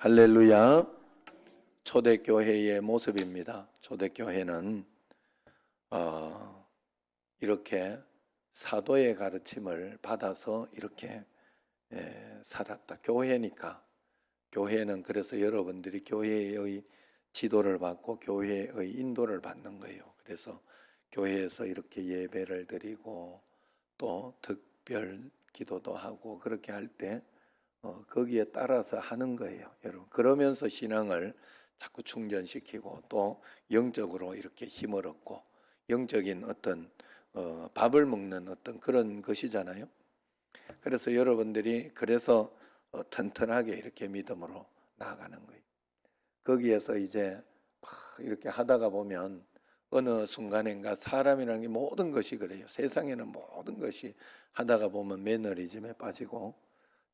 할렐루야. 초대교회의 모습입니다. 초대교회는 이렇게 사도의 가르침을 받아서 이렇게 살았다. 교회니까. 교회는 그래서 여러분들이 교회의 지도를 받고 교회의 인도를 받는 거예요. 그래서 교회에서 이렇게 예배를 드리고 또 특별 기도도 하고 그렇게 할 때 거기에 따라서 하는 거예요, 여러분. 그러면서 신앙을 자꾸 충전시키고 또 영적으로 이렇게 힘을 얻고 영적인 어떤 밥을 먹는 어떤 그런 것이잖아요. 그래서 여러분들이 튼튼하게 이렇게 믿음으로 나아가는 거예요. 거기에서 이제 이렇게 하다가 보면 어느 순간인가 사람이라는 게 모든 것이 그래요. 세상에는 모든 것이 하다가 보면 매너리즘에 빠지고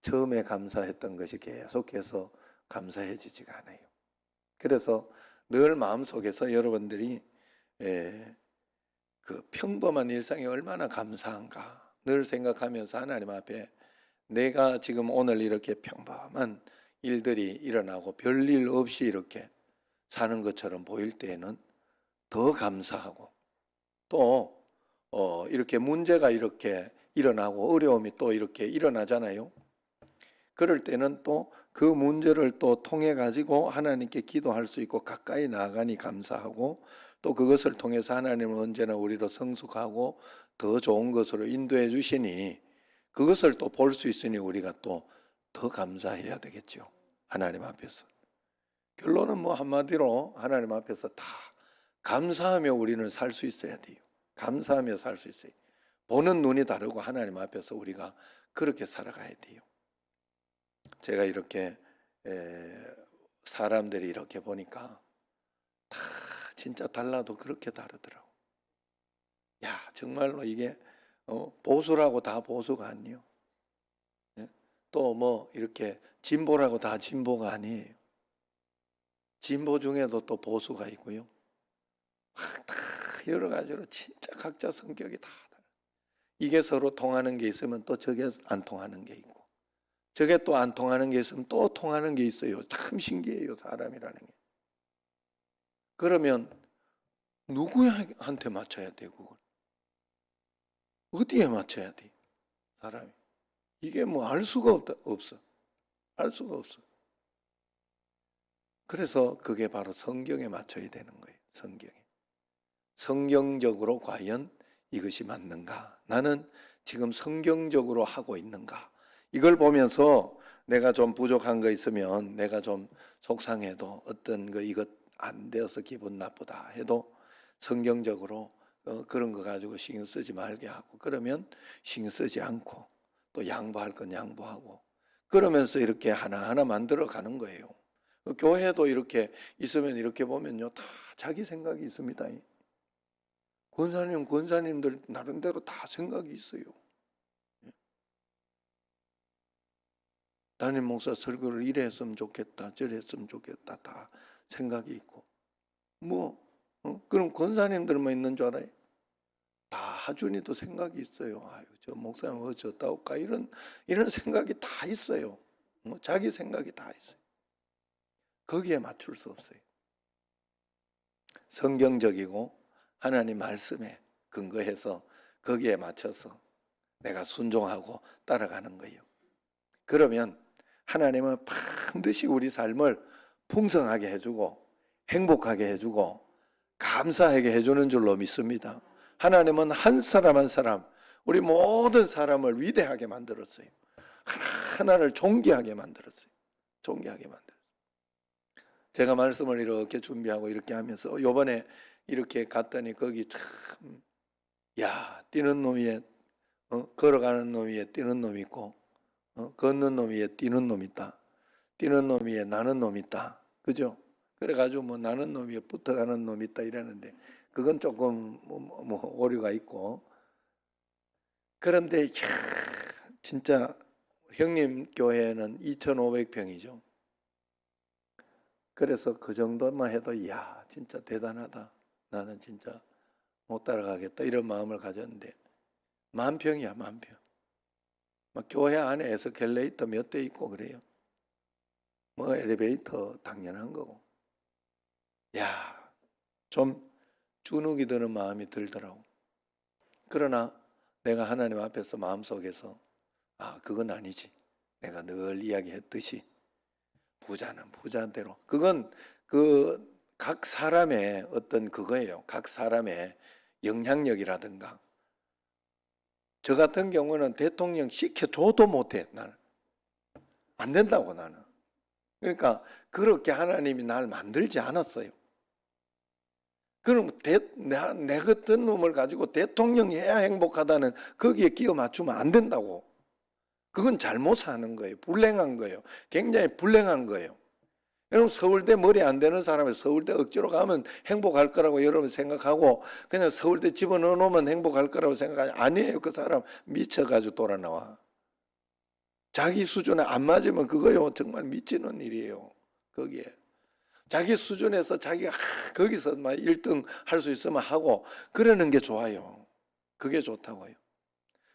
처음에 감사했던 것이 계속해서 감사해지지가 않아요. 그래서 늘 마음속에서 여러분들이 그 평범한 일상이 얼마나 감사한가 늘 생각하면서 하나님 앞에 내가 지금 오늘 이렇게 평범한 일들이 일어나고 별일 없이 이렇게 사는 것처럼 보일 때에는 더 감사하고 또 이렇게 문제가 이렇게 일어나고 어려움이 또 이렇게 일어나잖아요. 그럴 때는 또 그 문제를 또 통해 가지고 하나님께 기도할 수 있고 가까이 나아가니 감사하고 또 그것을 통해서 하나님은 언제나 우리로 성숙하고 더 좋은 것으로 인도해 주시니 그것을 또 볼 수 있으니 우리가 또 더 감사해야 되겠죠. 하나님 앞에서. 결론은 뭐 한마디로 하나님 앞에서 다 감사하며 우리는 살 수 있어야 돼요. 감사하며 살 수 있어요. 보는 눈이 다르고 하나님 앞에서 우리가 그렇게 살아가야 돼요. 제가 이렇게 사람들이 이렇게 보니까 다 진짜 달라도 그렇게 다르더라고. 야, 정말로 이게 보수라고 다 보수가 아니에요. 또 뭐 이렇게 진보라고 다 진보가 아니에요. 진보 중에도 또 보수가 있고요. 다 여러 가지로 진짜 각자 성격이 다 달라요. 이게 서로 통하는 게 있으면 또 저게 안 통하는 게 있고 저게 또 안 통하는 게 있으면 또 통하는 게 있어요. 참 신기해요, 사람이라는 게. 그러면 누구한테 맞춰야 돼, 그걸? 어디에 맞춰야 돼, 사람이? 이게 뭐 알 수가 없어. 알 수가 없어. 그래서 그게 바로 성경에 맞춰야 되는 거예요, 성경에. 성경적으로 과연 이것이 맞는가? 나는 지금 성경적으로 하고 있는가? 이걸 보면서 내가 좀 부족한 거 있으면 내가 좀 속상해도 어떤 거 이것 안 되어서 기분 나쁘다 해도 성경적으로 그런 거 가지고 신경 쓰지 말게 하고 그러면 신경 쓰지 않고 또 양보할 건 양보하고 그러면서 이렇게 하나하나 만들어 가는 거예요. 교회도 이렇게 있으면 이렇게 보면요 다 자기 생각이 있습니다. 권사님들 나름대로 다 생각이 있어요. 담임 목사 설교를 이래 했으면 좋겠다, 저래 했으면 좋겠다, 다 생각이 있고. 그럼 권사님들만 있는 줄 알아요? 다 하준이도 생각이 있어요. 아유, 저 목사님 어쩌다 올까? 이런 생각이 다 있어요. 자기 생각이 다 있어요. 거기에 맞출 수 없어요. 성경적이고 하나님 말씀에 근거해서 거기에 맞춰서 내가 순종하고 따라가는 거예요. 그러면 하나님은 반드시 우리 삶을 풍성하게 해주고 행복하게 해주고 감사하게 해주는 줄로 믿습니다. 하나님은 한 사람 한 사람 우리 모든 사람을 위대하게 만들었어요. 하나하나를 존귀하게 만들었어요. 존귀하게 만들었어요. 제가 말씀을 이렇게 준비하고 이렇게 하면서 이번에 이렇게 갔더니 거기 참 뛰는 놈 위에 걸어가는 놈 위에 뛰는 놈 있고 걷는 놈 위에 뛰는 놈 있다. 뛰는 놈 위에 나는 놈 있다. 그죠? 그래가지고 뭐 나는 놈 위에 붙어가는 놈 있다 이러는데 그건 조금 오류가 있고 그런데 진짜 형님 교회는 2,500평이죠. 그래서 그 정도만 해도 진짜 대단하다. 나는 진짜 못 따라가겠다 이런 마음을 가졌는데 10,000평이야 10,000평. 막 교회 안에 에스컬레이터 몇 대 있고 그래요. 뭐 엘리베이터 당연한 거고. 야, 좀 주눅이 드는 마음이 들더라고. 그러나 내가 하나님 앞에서 마음속에서 그건 아니지. 내가 늘 이야기했듯이 부자는 부자대로. 그건 그 각 사람의 어떤 그거예요. 각 사람의 영향력이라든가. 저 같은 경우는 대통령 시켜줘도 못해. 나는 안 된다고. 나는. 그러니까 그렇게 하나님이 날 만들지 않았어요. 그럼 내 같은 놈을 가지고 대통령이 해야 행복하다는 거기에 끼워 맞추면 안 된다고. 그건 잘못 사는 거예요. 불행한 거예요. 굉장히 불행한 거예요. 여러분, 서울대 머리 안 되는 사람이 서울대 억지로 가면 행복할 거라고 여러분 생각하고 그냥 서울대 집어넣어 놓으면 행복할 거라고 생각하지. 아니에요. 그 사람 미쳐가지고 돌아 나와. 자기 수준에 안 맞으면 그거요 정말 미치는 일이에요. 거기에 자기 수준에서 자기가 거기서 막 1등 할 수 있으면 하고 그러는 게 좋아요. 그게 좋다고요.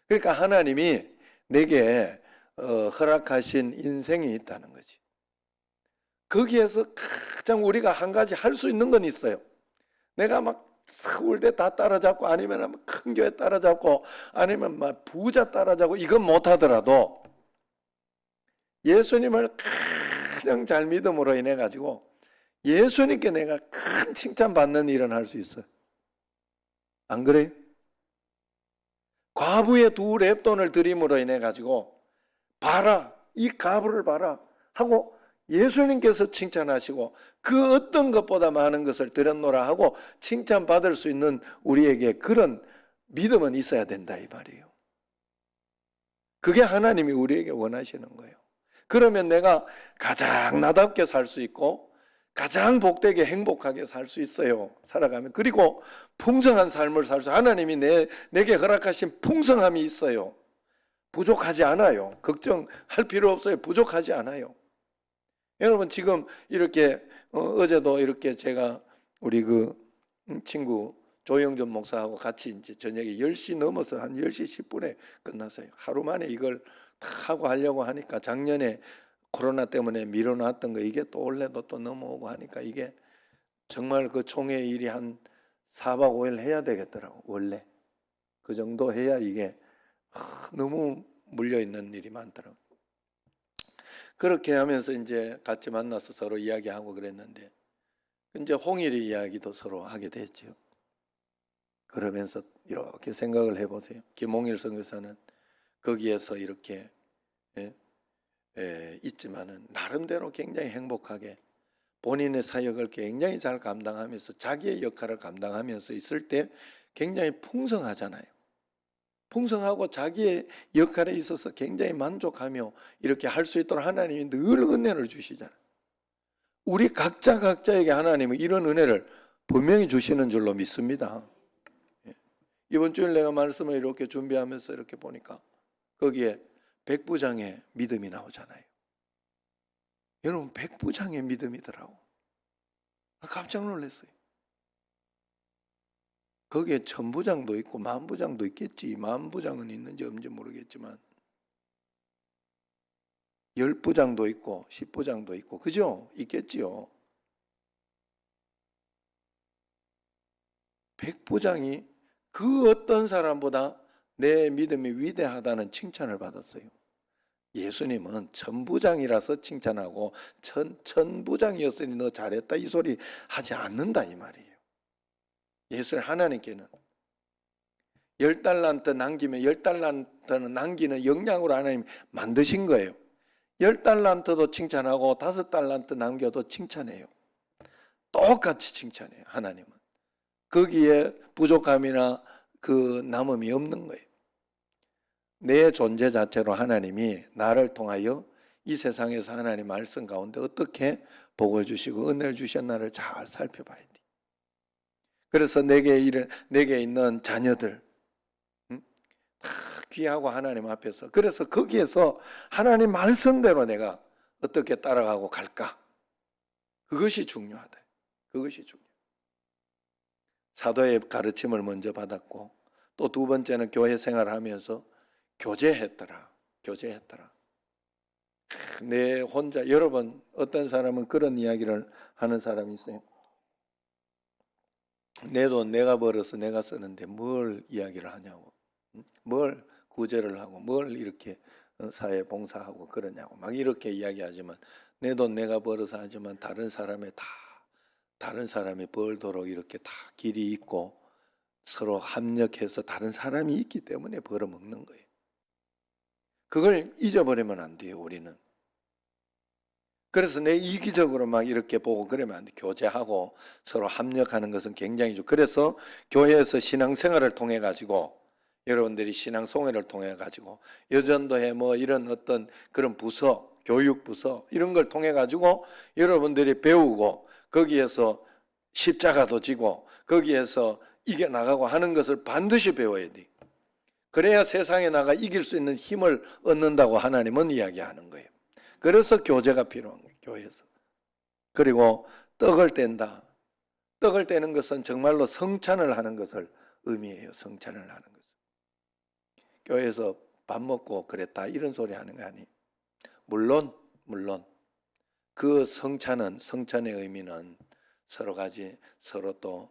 그러니까 하나님이 내게 허락하신 인생이 있다는 거지. 거기에서 가장 우리가 한 가지 할 수 있는 건 있어요. 내가 막 서울대 다 따라잡고 아니면 큰 교회 따라잡고 아니면 막 부자 따라잡고 이건 못하더라도 예수님을 가장 잘 믿음으로 인해 가지고 예수님께 내가 큰 칭찬받는 일은 할 수 있어요. 안 그래요? 과부의 2 렙돈을 드림으로 인해 가지고 봐라, 이 과부를 봐라 하고 예수님께서 칭찬하시고 그 어떤 것보다 많은 것을 드렸노라 하고 칭찬받을 수 있는 우리에게 그런 믿음은 있어야 된다 이 말이에요. 그게 하나님이 우리에게 원하시는 거예요. 그러면 내가 가장 나답게 살 수 있고 가장 복되게 행복하게 살 수 있어요. 살아가면. 그리고 풍성한 삶을 살 수, 하나님이 내게 허락하신 풍성함이 있어요. 부족하지 않아요. 걱정할 필요 없어요. 부족하지 않아요. 여러분, 지금 이렇게 어제도 이렇게 제가 우리 그 친구 조영전 목사하고 같이 이제 저녁에 10시 넘어서 한 10시 10분에 끝났어요. 하루 만에 이걸 다 하고 하려고 하니까 작년에 코로나 때문에 미뤄놨던 거 이게 또 올해도 또 넘어오고 하니까 이게 정말 그 총회 일이 한 4박 5일 해야 되겠더라고. 원래 그 정도 해야 이게 너무 물려있는 일이 많더라고. 그렇게 하면서 이제 같이 만나서 서로 이야기하고 그랬는데 이제 홍일이 이야기도 서로 하게 됐죠. 그러면서 이렇게 생각을 해보세요. 김홍일 선교사는 거기에서 이렇게 있지만은 나름대로 굉장히 행복하게 본인의 사역을 굉장히 잘 감당하면서 자기의 역할을 감당하면서 있을 때 굉장히 풍성하잖아요. 풍성하고 자기의 역할에 있어서 굉장히 만족하며 이렇게 할 수 있도록 하나님이 늘 은혜를 주시잖아요. 우리 각자에게 하나님은 이런 은혜를 분명히 주시는 줄로 믿습니다. 이번 주일 내가 말씀을 이렇게 준비하면서 이렇게 보니까 거기에 백부장의 믿음이 나오잖아요. 여러분, 백부장의 믿음이더라고. 깜짝 놀랐어요. 거기에 천부장도 있고 만부장도 있겠지. 만부장은 있는지 없는지 모르겠지만 10부장도 있고 10부장도 있고 그죠? 있겠지요. 백부장이 그 어떤 사람보다 내 믿음이 위대하다는 칭찬을 받았어요. 예수님은 천부장이라서 칭찬하고 천부장이었으니 너 잘했다 이 소리 하지 않는다 이 말이에요. 예수님 하나님께는 10달란트 남기면 10달란트는 남기는 역량으로 하나님 만드신 거예요. 10달란트도 칭찬하고 5달란트 남겨도 칭찬해요. 똑같이 칭찬해요. 하나님은. 거기에 부족함이나 그 남음이 없는 거예요. 내 존재 자체로 하나님이 나를 통하여 이 세상에서 하나님 말씀 가운데 어떻게 복을 주시고 은혜를 주셨나를 잘 살펴봐야 돼. 그래서 내게 있는 자녀들 다 귀하고 하나님 앞에서 그래서 거기에서 하나님 말씀대로 내가 어떻게 따라가고 갈까? 그것이 중요하다. 그것이 중요해. 사도의 가르침을 먼저 받았고 또 2번째는 교회 생활을 하면서 교제했더라. 내 혼자, 여러분 어떤 사람은 그런 이야기를 하는 사람이 있어요. 내 돈 내가 벌어서 내가 쓰는데 뭘 이야기를 하냐고, 뭘 구제를 하고 뭘 이렇게 사회 봉사하고 그러냐고 막 이렇게 이야기하지만, 내 돈 내가 벌어서 하지만 다른 사람이 벌도록 이렇게 다 길이 있고 서로 합력해서 다른 사람이 있기 때문에 벌어먹는 거예요. 그걸 잊어버리면 안 돼요, 우리는. 그래서 내 이기적으로 막 이렇게 보고 그러면 안 돼. 교제하고 서로 합력하는 것은 굉장히 좋고, 그래서 교회에서 신앙생활을 통해 가지고, 여러분들이 신앙송회를 통해 가지고 여전도회 뭐 이런 어떤 그런 부서, 교육부서 이런 걸 통해 가지고 여러분들이 배우고 거기에서 십자가도 지고 거기에서 이겨나가고 하는 것을 반드시 배워야 돼. 그래야 세상에 나가 이길 수 있는 힘을 얻는다고 하나님은 이야기하는 거예요. 그래서 교제가 필요한 거예요, 교회에서. 그리고 떡을 뗀다. 떡을 떼는 것은 정말로 성찬을 하는 것을 의미해요. 성찬을 하는 것을. 교회에서 밥 먹고 그랬다 이런 소리 하는 거 아니에요. 물론 그 성찬의 의미는 서로 또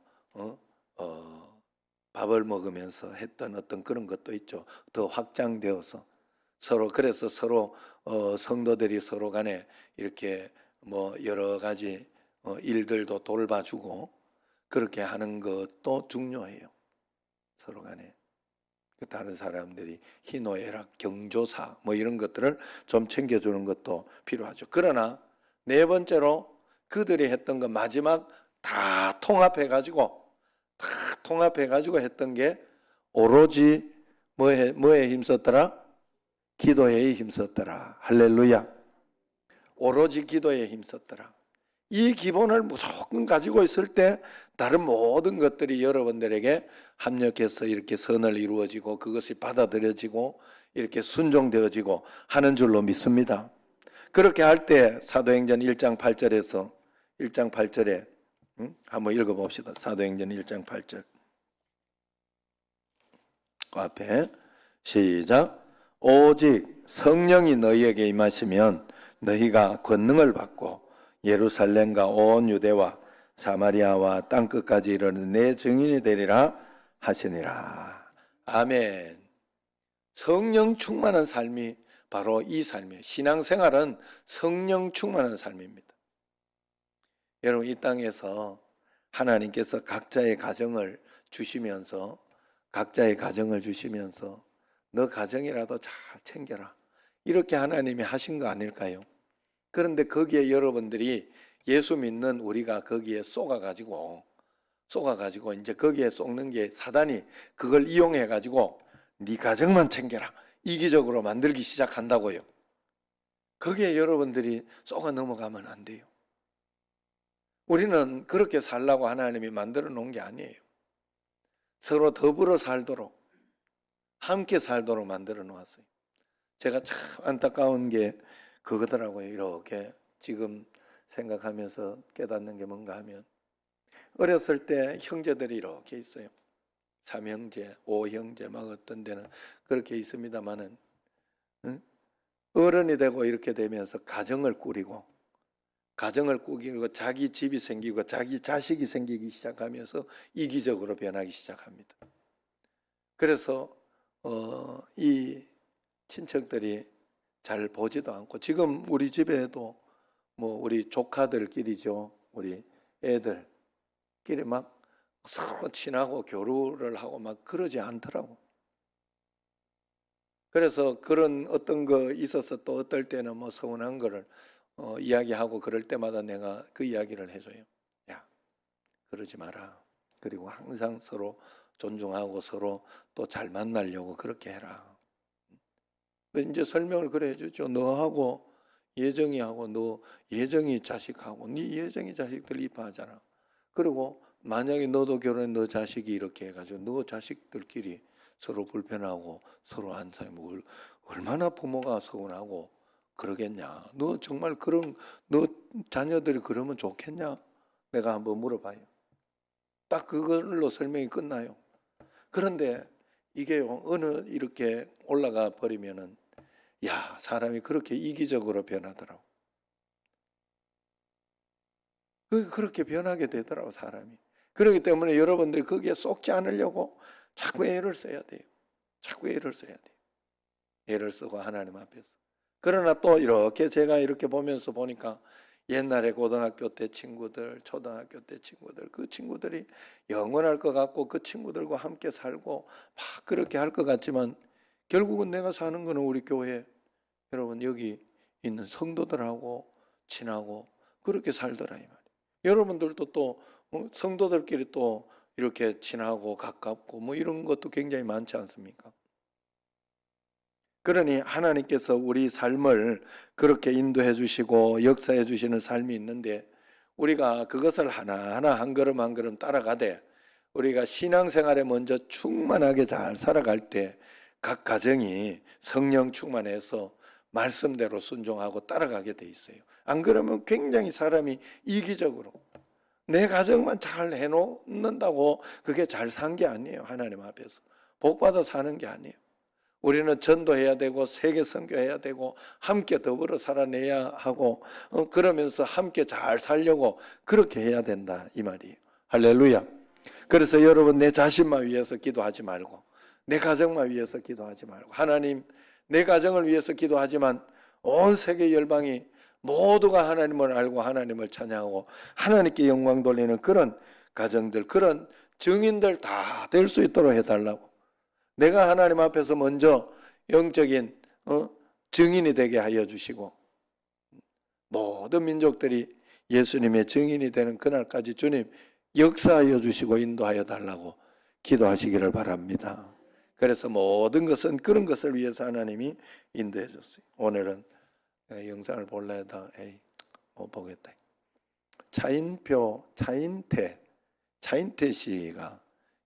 밥을 먹으면서 했던 어떤 그런 것도 있죠. 더 확장되어서 그래서 서로 성도들이 서로 간에 이렇게 뭐 여러 가지 일들도 돌봐주고 그렇게 하는 것도 중요해요. 서로 간에 다른 사람들이 희노애락, 경조사 뭐 이런 것들을 좀 챙겨주는 것도 필요하죠. 그러나 네 번째로 그들이 했던 거 마지막 다 통합해가지고 했던 게 오로지 뭐에 힘썼더라? 기도에 힘썼더라. 할렐루야. 오로지 기도에 힘썼더라. 이 기본을 무조건 가지고 있을 때 다른 모든 것들이 여러분들에게 합력해서 이렇게 선을 이루어지고 그것이 받아들여지고 이렇게 순종되어지고 하는 줄로 믿습니다. 그렇게 할 때 사도행전 1장 8절에서 1장 8절에 한번 읽어봅시다. 사도행전 1장 8절. 그 앞에 시작. 오직 성령이 너희에게 임하시면 너희가 권능을 받고 예루살렘과 온 유대와 사마리아와 땅끝까지 이르는 내 증인이 되리라 하시니라. 아멘. 성령 충만한 삶이 바로 이 삶이에요. 신앙생활은 성령 충만한 삶입니다. 여러분, 이 땅에서 하나님께서 각자의 가정을 주시면서 너 가정이라도 잘 챙겨라, 이렇게 하나님이 하신 거 아닐까요? 그런데 거기에 여러분들이 예수 믿는 우리가 거기에 속아가지고 이제 거기에 속는 게 사단이 그걸 이용해가지고 네 가정만 챙겨라 이기적으로 만들기 시작한다고요. 거기에 여러분들이 속아 넘어가면 안 돼요. 우리는 그렇게 살라고 하나님이 만들어 놓은 게 아니에요. 서로 더불어 살도록, 함께 살도록 만들어 놓았어요. 제가 참 안타까운 게 그거더라고요. 이렇게 지금 생각하면서 깨닫는 게 뭔가 하면, 어렸을 때 형제들이 이렇게 있어요. 3형제, 5형제 막 어떤 데는 그렇게 있습니다만은 어른이 되고 이렇게 되면서 가정을 꾸리고 자기 집이 생기고 자기 자식이 생기기 시작하면서 이기적으로 변하기 시작합니다. 그래서 이 친척들이 잘 보지도 않고, 지금 우리 집에도 뭐 우리 조카들끼리죠, 우리 애들끼리 막 서로 친하고 교류를 하고 막 그러지 않더라고. 그래서 그런 어떤 거 있어서 또 어떨 때는 뭐 서운한 거를 이야기하고 그럴 때마다 내가 그 이야기를 해줘요. 야, 그러지 마라. 그리고 항상 서로 존중하고 서로 또 잘 만나려고 그렇게 해라. 이제 설명을 그래 해주죠. 너하고 예정이하고 너 예정이 자식하고 네 예정이 자식들 이뻐하잖아. 그리고 만약에 너도 결혼해 너 자식이 이렇게 해가지고 너 자식들끼리 서로 불편하고 서로 안 살면 얼마나 부모가 서운하고 그러겠냐. 너 정말 너 자녀들이 그러면 좋겠냐? 내가 한번 물어봐요. 딱 그걸로 설명이 끝나요. 그런데 이게 어느 이렇게 올라가 버리면은 야, 사람이 그렇게 이기적으로 변하더라고. 그렇게 변하게 되더라고, 사람이. 그렇기 때문에 여러분들이 거기에 속지 않으려고 자꾸 애를 써야 돼요. 자꾸 애를 써야 돼요. 애를 쓰고 하나님 앞에서. 그러나 또 이렇게 제가 이렇게 보면서 보니까 옛날에 고등학교 때 친구들, 초등학교 때 친구들, 그 친구들이 영원할 것 같고 그 친구들과 함께 살고 막 그렇게 할 것 같지만 결국은 내가 사는 거는 우리 교회, 여러분 여기 있는 성도들하고 친하고 그렇게 살더라 이 말이에요. 여러분들도 또 성도들끼리 또 이렇게 친하고 가깝고 뭐 이런 것도 굉장히 많지 않습니까? 그러니 하나님께서 우리 삶을 그렇게 인도해 주시고 역사해 주시는 삶이 있는데 우리가 그것을 하나하나 한 걸음 한 걸음 따라가되 우리가 신앙생활에 먼저 충만하게 잘 살아갈 때 각 가정이 성령 충만해서 말씀대로 순종하고 따라가게 돼 있어요. 안 그러면 굉장히 사람이 이기적으로 내 가정만 잘 해놓는다고 그게 잘 산 게 아니에요. 하나님 앞에서 복받아 사는 게 아니에요. 우리는 전도해야 되고 세계 선교해야 되고 함께 더불어 살아내야 하고 그러면서 함께 잘 살려고 그렇게 해야 된다 이 말이에요. 할렐루야. 그래서 여러분 내 자신만 위해서 기도하지 말고 내 가정만 위해서 기도하지 말고 하나님 내 가정을 위해서 기도하지만 온 세계 열방이 모두가 하나님을 알고 하나님을 찬양하고 하나님께 영광 돌리는 그런 가정들 그런 증인들 다 될 수 있도록 해달라고. 내가 하나님 앞에서 먼저 영적인 증인이 되게 하여 주시고 모든 민족들이 예수님의 증인이 되는 그날까지 주님 역사하여 주시고 인도하여 달라고 기도하시기를 바랍니다. 그래서 모든 것은 그런 것을 위해서 하나님이 인도해 줬어요. 오늘은 영상을 볼라 해도 못 보겠다. 차인태 씨가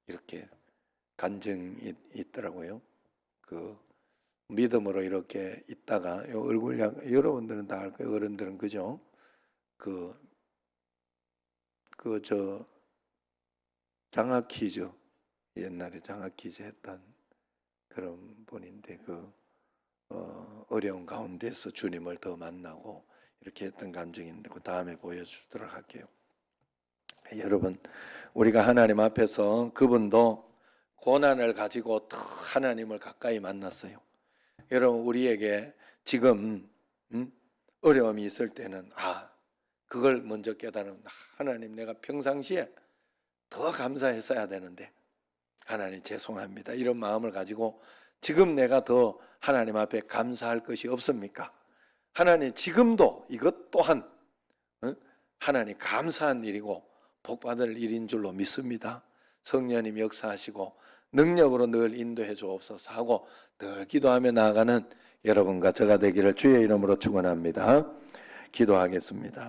이렇게 간증이 있더라고요. 그 믿음으로 이렇게 있다가 얼굴 여러분들은 다 알 거예요. 어른들은 그죠? 장학 퀴즈 옛날에 장학 퀴즈 했던 그런 분인데 어려운 가운데서 주님을 더 만나고 이렇게 했던 간증인데 그 다음에 보여주도록 할게요. 여러분 우리가 하나님 앞에서 그분도 고난을 가지고 더 하나님을 가까이 만났어요. 여러분 우리에게 지금 어려움이 있을 때는 그걸 먼저 깨달으면 하나님 내가 평상시에 더 감사했어야 되는데 하나님 죄송합니다 이런 마음을 가지고 지금 내가 더 하나님 앞에 감사할 것이 없습니까? 하나님 지금도 이것 또한 하나님 감사한 일이고 복받을 일인 줄로 믿습니다. 성령님 역사하시고 능력으로 늘 인도해 주옵소서 하고 늘 기도하며 나아가는 여러분과 저가 되기를 주의 이름으로 축원합니다. 기도하겠습니다.